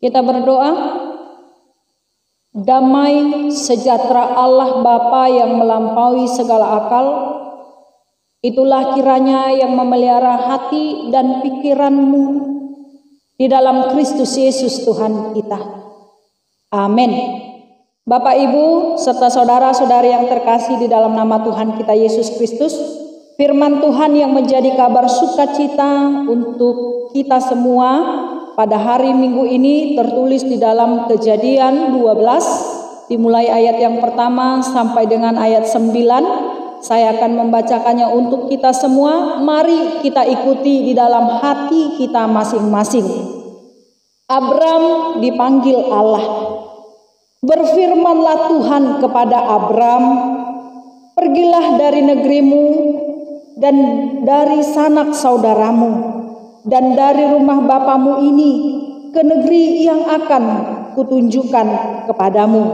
Kita berdoa. Damai sejahtera Allah Bapa yang melampaui segala akal, itulah kiranya yang memelihara hati dan pikiranmu di dalam Kristus Yesus Tuhan kita. Amin. Bapak, Ibu, serta saudara-saudari yang terkasih di dalam nama Tuhan kita Yesus Kristus, firman Tuhan yang menjadi kabar sukacita untuk kita semua pada hari Minggu ini tertulis di dalam Kejadian 12, dimulai ayat yang pertama sampai dengan ayat 9. Saya akan membacakannya untuk kita semua. Mari kita ikuti di dalam hati kita masing-masing. Abram dipanggil Allah. Berfirmanlah Tuhan kepada Abram, pergilah dari negerimu dan dari sanak saudaramu dan dari rumah bapamu ini ke negeri yang akan kutunjukkan kepadamu.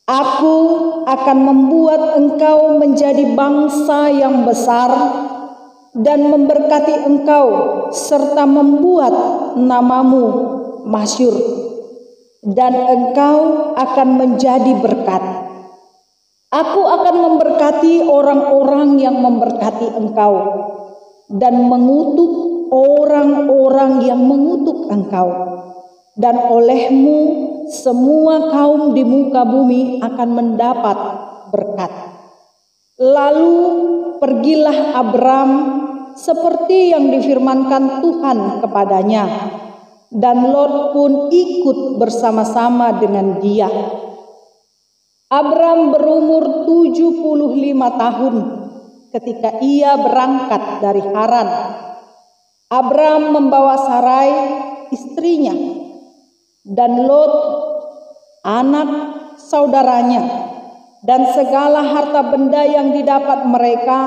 Aku akan membuat engkau menjadi bangsa yang besar dan memberkati engkau serta membuat namamu masyhur, dan engkau akan menjadi berkat. Aku akan memberkati orang-orang yang memberkati engkau dan mengutuk orang-orang yang mengutuk engkau, dan olehmu semua kaum di muka bumi akan mendapat berkat. Lalu pergilah Abram seperti yang difirmankan Tuhan kepadanya, dan Lot pun ikut bersama-sama dengan dia. Abram berumur 75 tahun ketika ia berangkat dari Haran. Abram membawa Sarai istrinya dan Lot anak saudaranya dan segala harta benda yang didapat mereka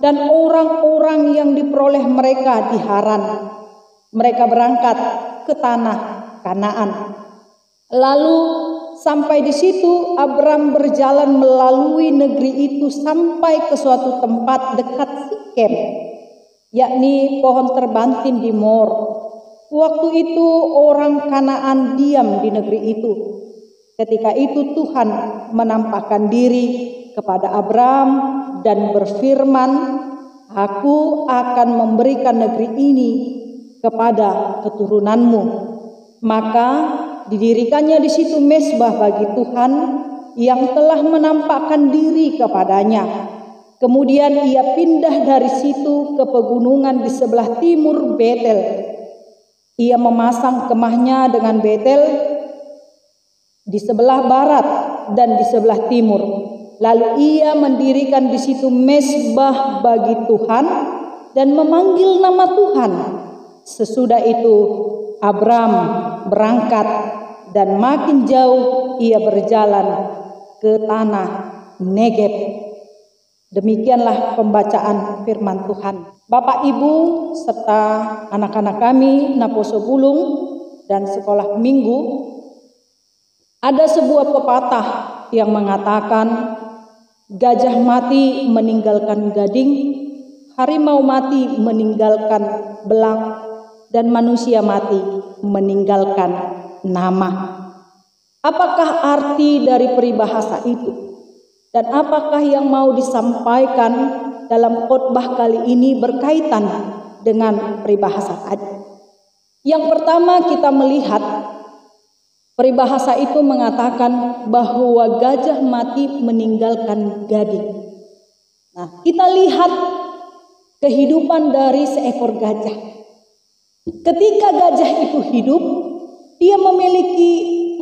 dan orang-orang yang diperoleh mereka di Haran. Mereka berangkat ke tanah Kanaan. Lalu sampai di situ Abram berjalan melalui negeri itu sampai ke suatu tempat dekat Sikem, yakni pohon terbantin di Mor. Waktu itu orang Kanaan diam di negeri itu. Ketika itu Tuhan menampakkan diri kepada Abram dan berfirman, Aku akan memberikan negeri ini kepada keturunanmu. Maka didirikannya di situ mezbah bagi Tuhan yang telah menampakkan diri kepadanya. Kemudian ia pindah dari situ ke pegunungan di sebelah timur Betel. Ia memasang kemahnya dengan Betel di sebelah barat dan di sebelah timur. Lalu ia mendirikan di situ mezbah bagi Tuhan dan memanggil nama Tuhan. Sesudah itu Abram berangkat dan makin jauh ia berjalan ke tanah Negeb. Demikianlah pembacaan firman Tuhan. Bapak, Ibu, serta anak-anak kami, Naposo Bulung dan sekolah minggu, ada sebuah pepatah yang mengatakan, gajah mati meninggalkan gading, harimau mati meninggalkan belang, dan manusia mati meninggalkan nama. Apakah arti dari peribahasa itu? Dan apakah yang mau disampaikan dalam khotbah kali ini berkaitan dengan peribahasa tadi? Yang pertama, kita melihat peribahasa itu mengatakan bahwa gajah mati meninggalkan gading. Nah, kita lihat kehidupan dari seekor gajah. Ketika gajah itu hidup, dia memiliki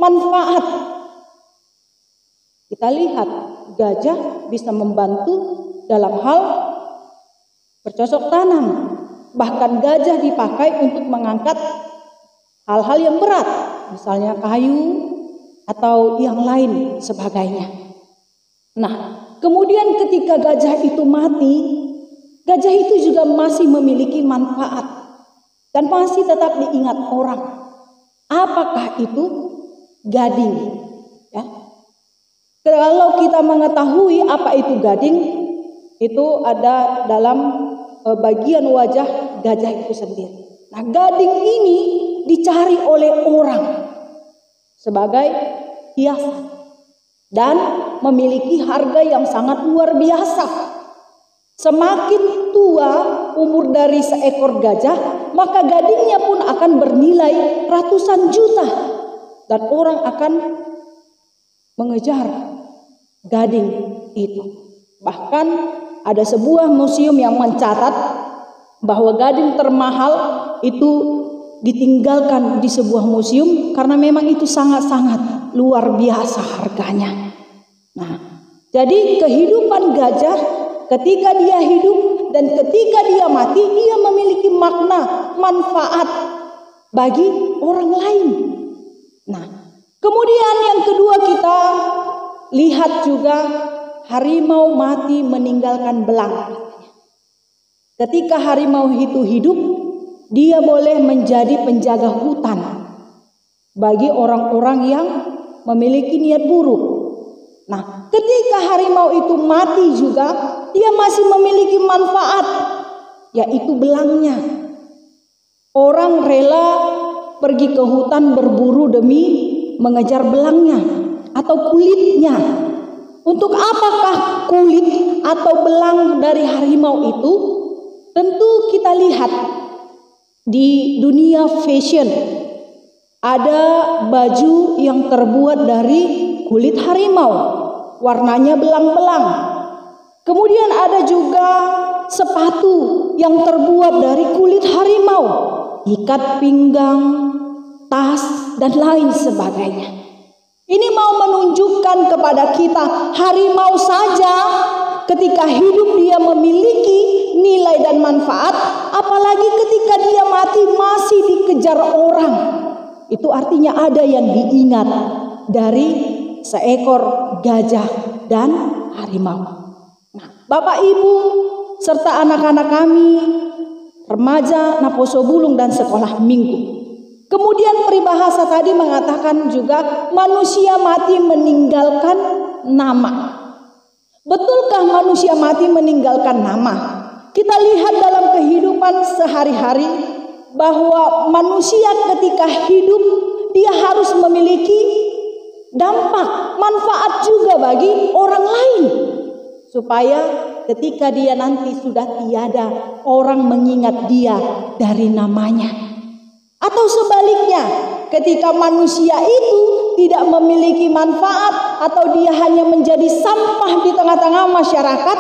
manfaat. Kita lihat gajah bisa membantu dalam hal bercocok tanam. Bahkan gajah dipakai untuk mengangkat hal-hal yang berat, misalnya kayu atau yang lain sebagainya. Nah, kemudian ketika gajah itu mati, gajah itu juga masih memiliki manfaat dan masih tetap diingat orang. Apakah itu? Gading. Ya. Kalau kita mengetahui apa itu gading, itu ada dalam bagian wajah gajah itu sendiri. Nah, gading ini dicari oleh orang sebagai hiasan dan memiliki harga yang sangat luar biasa. Semakin tua umur dari seekor gajah, maka gadingnya pun akan bernilai ratusan juta dan orang akan mengejar gading itu. Bahkan ada sebuah museum yang mencatat bahwa gading termahal itu ditinggalkan di sebuah museum karena memang itu sangat-sangat luar biasa harganya. Nah, jadi kehidupan gajah ketika dia hidup dan ketika dia mati, dia memiliki makna, manfaat bagi orang lain. Nah, kemudian yang kedua kita lihat juga harimau mati meninggalkan belang. Ketika harimau itu hidup, dia boleh menjadi penjaga hutan bagi orang-orang yang memiliki niat buruk. Nah, ketika harimau itu mati juga, dia masih memiliki manfaat, yaitu belangnya. Orang rela pergi ke hutan berburu demi mengejar belangnya atau kulitnya. Untuk apakah kulit atau belang dari harimau itu? Tentu kita lihat di dunia fashion ada baju yang terbuat dari kulit harimau, warnanya belang-belang. Kemudian ada juga sepatu yang terbuat dari kulit harimau, ikat pinggang, tas, dan lain sebagainya. Ini mau menunjukkan kepada kita harimau saja ketika hidup dia memiliki nilai dan manfaat, apalagi ketika dia mati masih dikejar orang. Itu artinya ada yang diingat dari seekor gajah dan harimau. Nah, Bapak Ibu serta anak-anak kami, remaja Naposo Bulung dan sekolah minggu. Kemudian peribahasa tadi mengatakan juga manusia mati meninggalkan nama. Betulkah manusia mati meninggalkan nama? Kita lihat dalam kehidupan sehari-hari bahwa manusia ketika hidup dia harus memiliki dampak, manfaat juga bagi orang lain. Supaya ketika dia nanti sudah tiada, orang mengingat dia dari namanya. Atau sebaliknya, ketika manusia itu tidak memiliki manfaat atau dia hanya menjadi sampah di tengah-tengah masyarakat,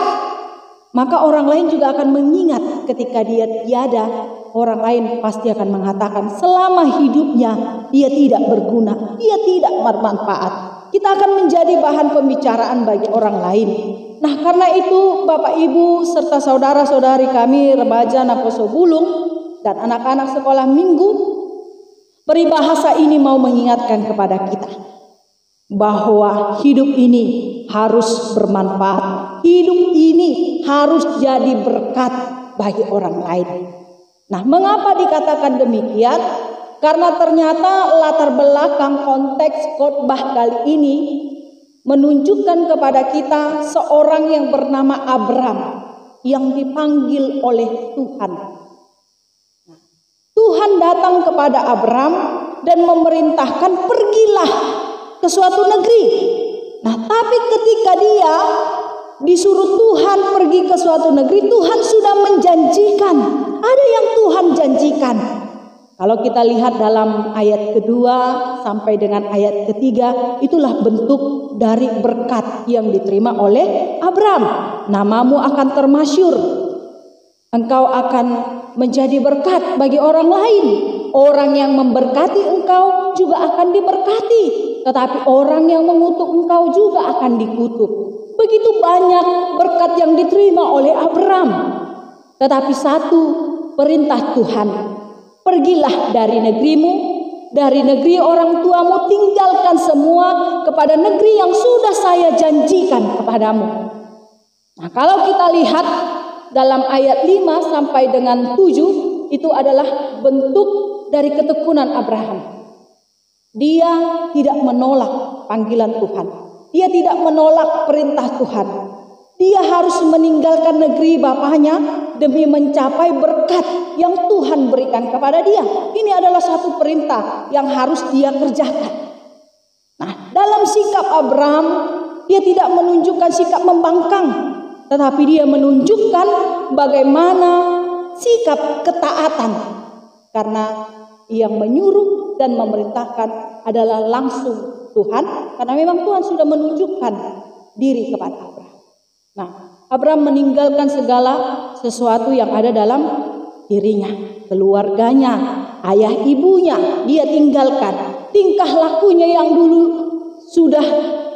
maka orang lain juga akan mengingat ketika dia tiada, orang lain pasti akan mengatakan selama hidupnya dia tidak berguna, dia tidak bermanfaat. Kita akan menjadi bahan pembicaraan bagi orang lain. Nah, karena itu Bapak Ibu serta saudara-saudari kami remaja Naposo Bulung dan anak-anak sekolah minggu, peribahasa ini mau mengingatkan kepada kita bahwa hidup ini harus bermanfaat. Hidup ini harus jadi berkat bagi orang lain. Nah, mengapa dikatakan demikian? Karena ternyata latar belakang konteks khotbah kali ini menunjukkan kepada kita seorang yang bernama Abram yang dipanggil oleh Tuhan. Tuhan datang kepada Abram dan memerintahkan pergilah ke suatu negeri. Nah, tapi ketika dia disuruh Tuhan pergi ke suatu negeri, Tuhan sudah menjanjikan. Ada yang Tuhan janjikan. Kalau kita lihat dalam ayat kedua sampai dengan ayat ketiga, itulah bentuk dari berkat yang diterima oleh Abram. Namamu akan termasyur. Engkau akan menjadi berkat bagi orang lain. Orang yang memberkati engkau juga akan diberkati. Tetapi orang yang mengutuk engkau juga akan dikutuk. Begitu banyak berkat yang diterima oleh Abram. Tetapi satu perintah Tuhan. Pergilah dari negerimu, dari negeri orang tuamu, tinggalkan semua kepada negeri yang sudah saya janjikan kepadamu. Nah, kalau kita lihat dalam ayat 5 sampai dengan 7, itu adalah bentuk dari ketekunan Abraham. Dia tidak menolak panggilan Tuhan. Dia tidak menolak perintah Tuhan. Dia harus meninggalkan negeri bapaknya demi mencapai berkat yang Tuhan berikan kepada dia. Ini adalah satu perintah yang harus dia kerjakan. Nah, dalam sikap Abraham, dia tidak menunjukkan sikap membangkang, tetapi dia menunjukkan bagaimana sikap ketaatan. Karena yang menyuruh dan memerintahkan adalah langsung Tuhan, karena memang Tuhan sudah menunjukkan diri kepada Abraham. Nah, Abraham meninggalkan segala sesuatu yang ada dalam dirinya, keluarganya, ayah ibunya, dia tinggalkan. Tingkah lakunya yang dulu sudah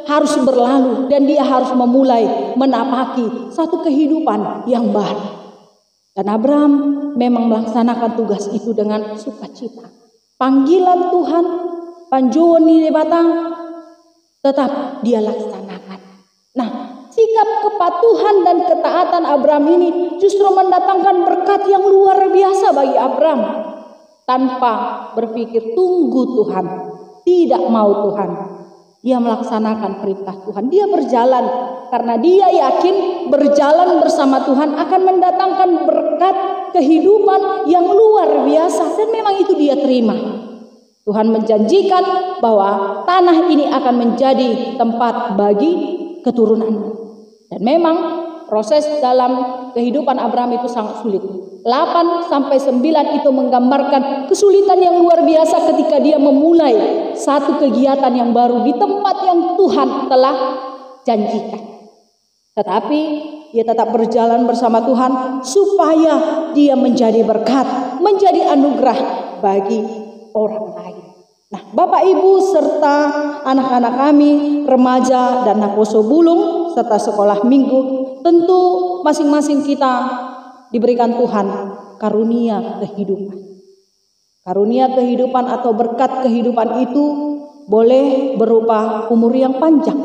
harus berlalu dan dia harus memulai menapaki satu kehidupan yang baru. Dan Abraham memang melaksanakan tugas itu dengan sukacita. Panggilan Tuhan, panjoni batang, tetap dia laksanakan. Nah, sikap kepatuhan dan ketaatan Abraham ini justru mendatangkan berkat yang luar biasa bagi Abraham. Tanpa berpikir tunggu Tuhan, tidak mau Tuhan, dia melaksanakan perintah Tuhan. Dia berjalan karena dia yakin berjalan bersama Tuhan akan mendatangkan berkat kehidupan yang luar biasa. Dan memang itu dia terima. Tuhan menjanjikan bahwa tanah ini akan menjadi tempat bagi keturunan. Dan memang proses dalam kehidupan Abraham itu sangat sulit. 8 sampai 9 itu menggambarkan kesulitan yang luar biasa ketika dia memulai satu kegiatan yang baru di tempat yang Tuhan telah janjikan. Tetapi dia tetap berjalan bersama Tuhan supaya dia menjadi berkat, menjadi anugerah bagi orang lain. Nah, Bapak Ibu serta anak-anak kami, remaja dan Nakoso Bulung serta sekolah minggu, tentu masing-masing kita diberikan Tuhan karunia kehidupan. Karunia kehidupan atau berkat kehidupan itu boleh berupa umur yang panjang,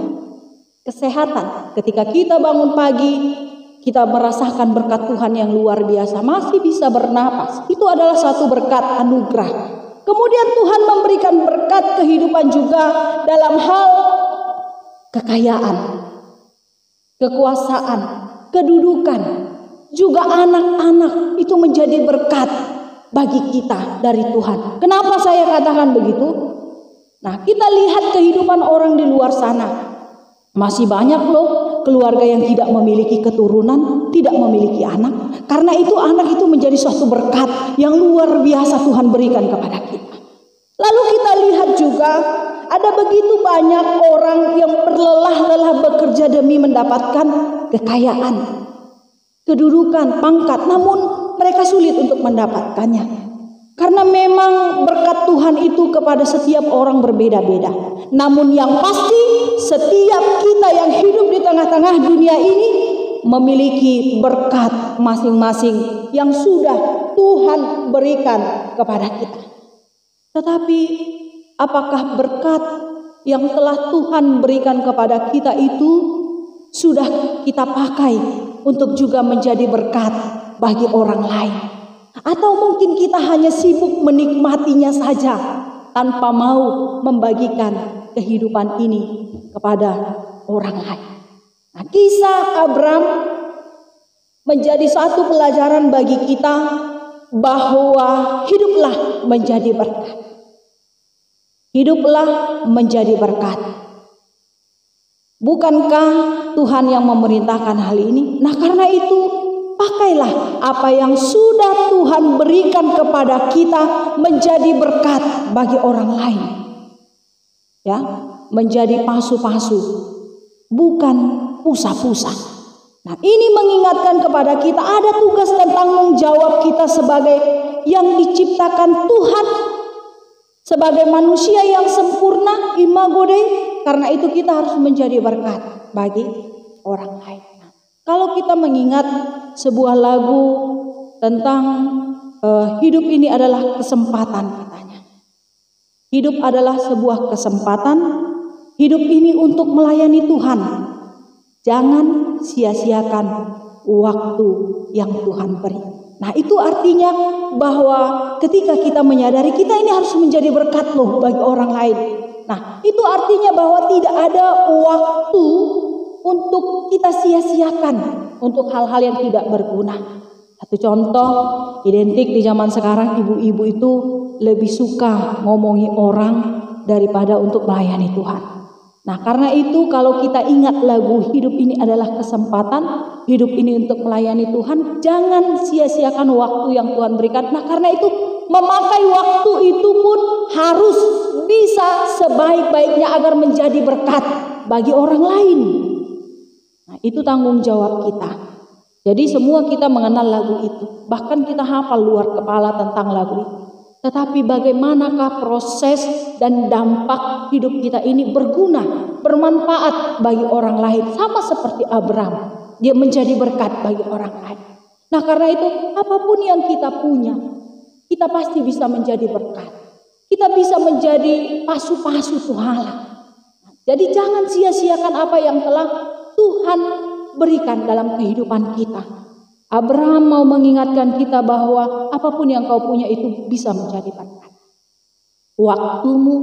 kesehatan. Ketika kita bangun pagi, kita merasakan berkat Tuhan yang luar biasa, masih bisa bernapas. Itu adalah satu berkat anugerah. Kemudian Tuhan memberikan berkat kehidupan juga dalam hal kekayaan, kekuasaan, kedudukan, juga anak-anak itu menjadi berkat bagi kita dari Tuhan. Kenapa saya katakan begitu? Nah, kita lihat kehidupan orang di luar sana. Masih banyak loh keluarga yang tidak memiliki keturunan, tidak memiliki anak. Karena itu anak itu menjadi suatu berkat yang luar biasa Tuhan berikan kepada kita. Lalu kita lihat juga ada begitu banyak orang yang berlelah-lelah bekerja demi mendapatkan kekayaan, kedudukan, pangkat, namun mereka sulit untuk mendapatkannya. Karena memang berkat Tuhan itu kepada setiap orang berbeda-beda. Namun yang pasti setiap kita yang hidup di tengah-tengah dunia ini memiliki berkat masing-masing yang sudah Tuhan berikan kepada kita. Tetapi apakah berkat yang telah Tuhan berikan kepada kita itu sudah kita pakai untuk juga menjadi berkat bagi orang lain? Atau mungkin kita hanya sibuk menikmatinya saja tanpa mau membagikan kehidupan ini kepada orang lain. Nah, kisah Abraham menjadi satu pelajaran bagi kita bahwa hiduplah menjadi berkat. Hiduplah menjadi berkat. Bukankah Tuhan yang memerintahkan hal ini? Nah, karena itu pakailah apa yang sudah Tuhan berikan kepada kita menjadi berkat bagi orang lain. Ya, menjadi pasu-pasu, bukan pusa-pusa. Nah, ini mengingatkan kepada kita ada tugas dan tanggung jawab kita sebagai yang diciptakan Tuhan, sebagai manusia yang sempurna, imago Dei. Karena itu kita harus menjadi berkat bagi orang lain. Nah, kalau kita mengingat sebuah lagu tentang hidup ini adalah kesempatan katanya. Hidup adalah sebuah kesempatan. Hidup ini untuk melayani Tuhan. Jangan sia-siakan waktu yang Tuhan beri. Nah, itu artinya bahwa ketika kita menyadari kita ini harus menjadi berkat loh bagi orang lain. Nah, itu artinya bahwa tidak ada waktu untuk kita sia-siakan untuk hal-hal yang tidak berguna. Satu contoh identik di zaman sekarang, ibu-ibu itu lebih suka ngomongi orang daripada untuk melayani Tuhan. Nah, karena itu kalau kita ingat lagu hidup ini adalah kesempatan, hidup ini untuk melayani Tuhan, jangan sia-siakan waktu yang Tuhan berikan. Nah, karena itu memakai waktu itu pun harus bisa sebaik-baiknya agar menjadi berkat bagi orang lain. Nah, itu tanggung jawab kita. Jadi semua kita mengenal lagu itu, bahkan kita hafal luar kepala tentang lagu itu. Tetapi bagaimanakah proses dan dampak hidup kita ini berguna, bermanfaat bagi orang lain. Sama seperti Abraham, dia menjadi berkat bagi orang lain. Nah, karena itu apapun yang kita punya, kita pasti bisa menjadi berkat. Kita bisa menjadi pasu-pasu Tuhan. Jadi jangan sia-siakan apa yang telah Tuhan berikan dalam kehidupan kita. Abraham mau mengingatkan kita bahwa apapun yang kau punya itu bisa menjadi berkat. Waktumu,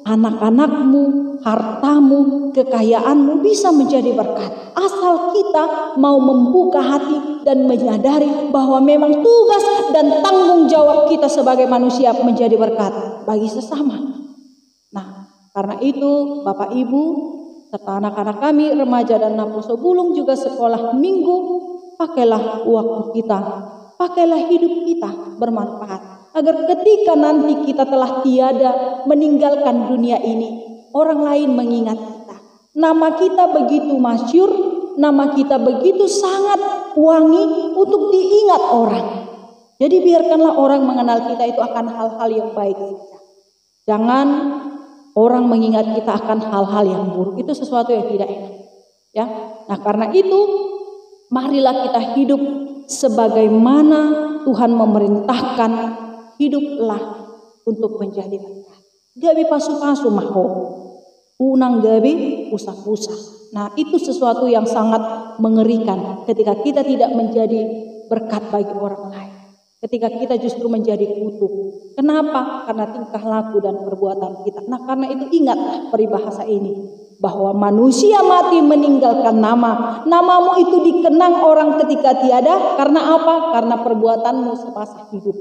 anak-anakmu, hartamu, kekayaanmu bisa menjadi berkat. Asal kita mau membuka hati dan menyadari bahwa memang tugas dan tanggung jawab kita sebagai manusia menjadi berkat bagi sesama. Nah, karena itu Bapak Ibu serta anak-anak kami, remaja dan Naposo Bulung juga sekolah minggu, pakailah waktu kita, pakailah hidup kita bermanfaat. Agar ketika nanti kita telah tiada meninggalkan dunia ini, orang lain mengingat kita. Nama kita begitu masyhur, nama kita begitu sangat wangi untuk diingat orang. Jadi biarkanlah orang mengenal kita itu akan hal-hal yang baik saja. Jangan orang mengingat kita akan hal-hal yang buruk, itu sesuatu yang tidak enak. Ya, nah karena itu marilah kita hidup sebagaimana Tuhan memerintahkan, hiduplah untuk menjadi berkat. Gabi pasu-pasu maho, unang gabi usah-usah. Nah itu sesuatu yang sangat mengerikan ketika kita tidak menjadi berkat bagi orang lain. Ketika kita justru menjadi kutuk. Kenapa? Karena tingkah laku dan perbuatan kita. Nah karena itu ingat peribahasa ini. Bahwa manusia mati meninggalkan nama. Namamu itu dikenang orang ketika tiada. Karena apa? Karena perbuatanmu semasa hidup.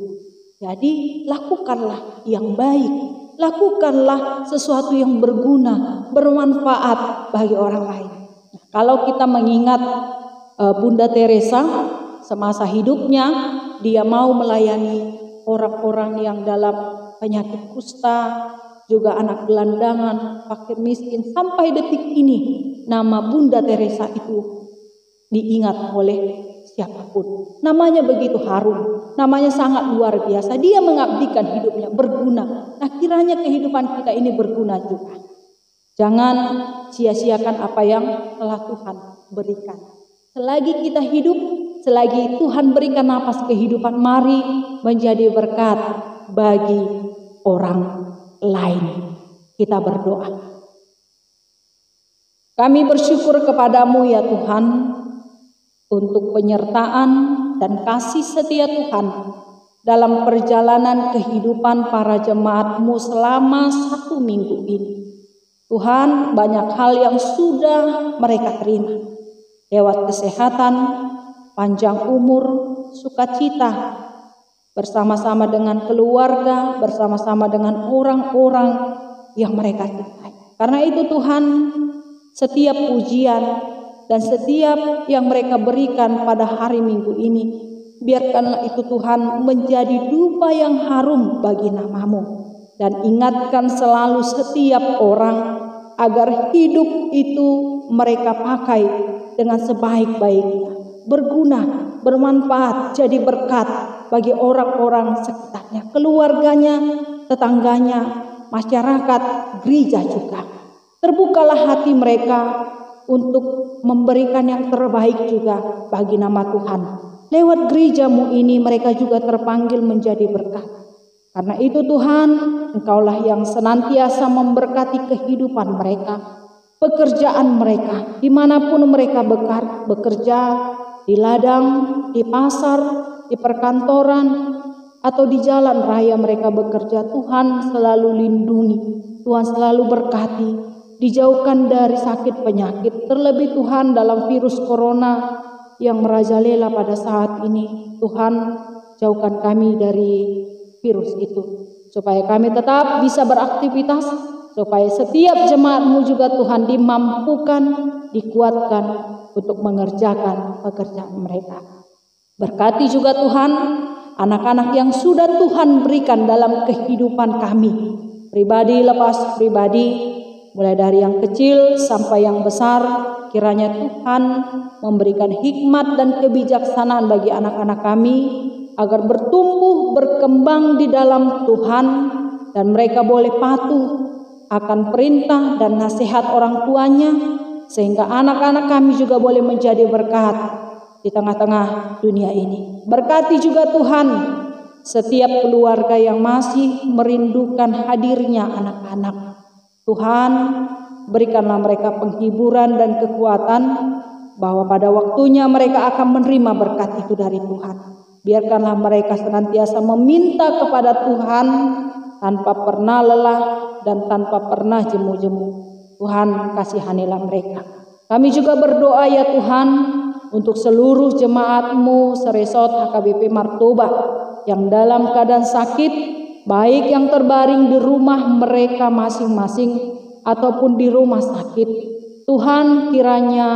Jadi lakukanlah yang baik. Lakukanlah sesuatu yang berguna, bermanfaat bagi orang lain. Nah, kalau kita mengingat Bunda Teresa semasa hidupnya, dia mau melayani orang-orang yang dalam penyakit kusta, juga anak gelandangan, fakir miskin. Sampai detik ini nama Bunda Teresa itu diingat oleh siapapun. Namanya begitu harum, namanya sangat luar biasa. Dia mengabdikan hidupnya, berguna. Nah kiranya kehidupan kita ini berguna juga. Jangan sia-siakan apa yang telah Tuhan berikan. Selagi kita hidup, selagi Tuhan berikan napas kehidupan, mari menjadi berkat bagi orang lain. Kita berdoa. Kami bersyukur kepadamu ya Tuhan, untuk penyertaan dan kasih setia Tuhan dalam perjalanan kehidupan para jemaat-Mu selama 1 minggu ini. Tuhan, banyak hal yang sudah mereka terima. Lewat kesehatan, panjang umur, sukacita, bersama-sama dengan keluarga, bersama-sama dengan orang-orang yang mereka cintai. Karena itu Tuhan, setiap pujian dan setiap yang mereka berikan pada hari Minggu ini, biarkanlah itu Tuhan menjadi dupa yang harum bagi nama-Mu. Dan ingatkan selalu setiap orang agar hidup itu mereka pakai dengan sebaik-baiknya, berguna, bermanfaat, jadi berkat bagi orang-orang sekitarnya, keluarganya, tetangganya, masyarakat, gereja juga. Terbukalah hati mereka untuk memberikan yang terbaik juga bagi nama Tuhan. Lewat gereja-Mu ini mereka juga terpanggil menjadi berkat. Karena itu Tuhan, Engkaulah yang senantiasa memberkati kehidupan mereka, pekerjaan mereka, dimanapun mereka bekerja, di ladang, di pasar, di perkantoran, atau di jalan raya mereka bekerja. Tuhan selalu lindungi, Tuhan selalu berkati, dijauhkan dari sakit penyakit. Terlebih Tuhan dalam virus corona yang merajalela pada saat ini. Tuhan, jauhkan kami dari virus itu, supaya kami tetap bisa beraktivitas, supaya setiap jemaat-Mu juga Tuhan dimampukan, dikuatkan untuk mengerjakan pekerjaan mereka. Berkati juga Tuhan anak-anak yang sudah Tuhan berikan dalam kehidupan kami, pribadi lepas pribadi, mulai dari yang kecil sampai yang besar. Kiranya Tuhan memberikan hikmat dan kebijaksanaan bagi anak-anak kami, agar bertumbuh, berkembang di dalam Tuhan, dan mereka boleh patuh akan perintah dan nasihat orang tuanya, sehingga anak-anak kami juga boleh menjadi berkat di tengah-tengah dunia ini. Berkati juga Tuhan setiap keluarga yang masih merindukan hadirnya anak-anak. Tuhan, berikanlah mereka penghiburan dan kekuatan, bahwa pada waktunya mereka akan menerima berkat itu dari Tuhan. Biarkanlah mereka senantiasa meminta kepada Tuhan tanpa pernah lelah dan tanpa pernah jemu-jemu. Tuhan, kasihanilah mereka. Kami juga berdoa ya Tuhan untuk seluruh jemaat-Mu seresort HKBP Martoba yang dalam keadaan sakit, baik yang terbaring di rumah mereka masing-masing ataupun di rumah sakit. Tuhan, kiranya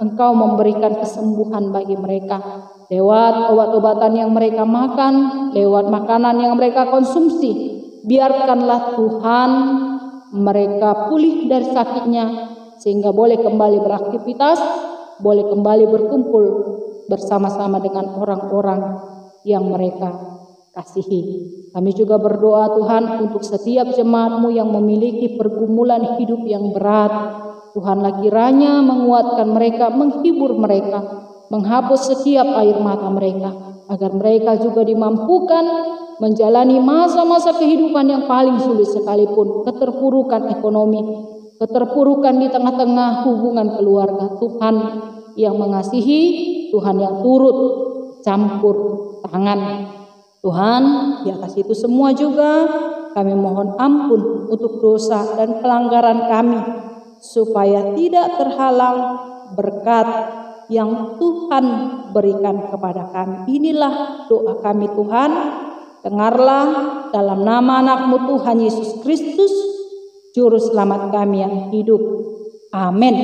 Engkau memberikan kesembuhan bagi mereka lewat obat-obatan yang mereka makan, lewat makanan yang mereka konsumsi. Biarkanlah Tuhan mereka pulih dari sakitnya, sehingga boleh kembali beraktivitas, boleh kembali berkumpul bersama-sama dengan orang-orang yang mereka kasihi. Kami juga berdoa Tuhan untuk setiap jemaat-Mu yang memiliki pergumulan hidup yang berat. Tuhanlah kiranya menguatkan mereka, menghibur mereka, menghapus setiap air mata mereka, agar mereka juga dimampukan menjalani masa-masa kehidupan yang paling sulit sekalipun, keterpurukan ekonomi, keterpurukan di tengah-tengah hubungan keluarga. Tuhan yang mengasihi, Tuhan yang turut campur tangan. Tuhan, di atas itu semua juga kami mohon ampun untuk dosa dan pelanggaran kami, supaya tidak terhalang berkat yang Tuhan berikan kepada kami. Inilah doa kami Tuhan, dengarlah dalam nama anak-Mu Tuhan Yesus Kristus, Juru Selamat kami yang hidup. Amin.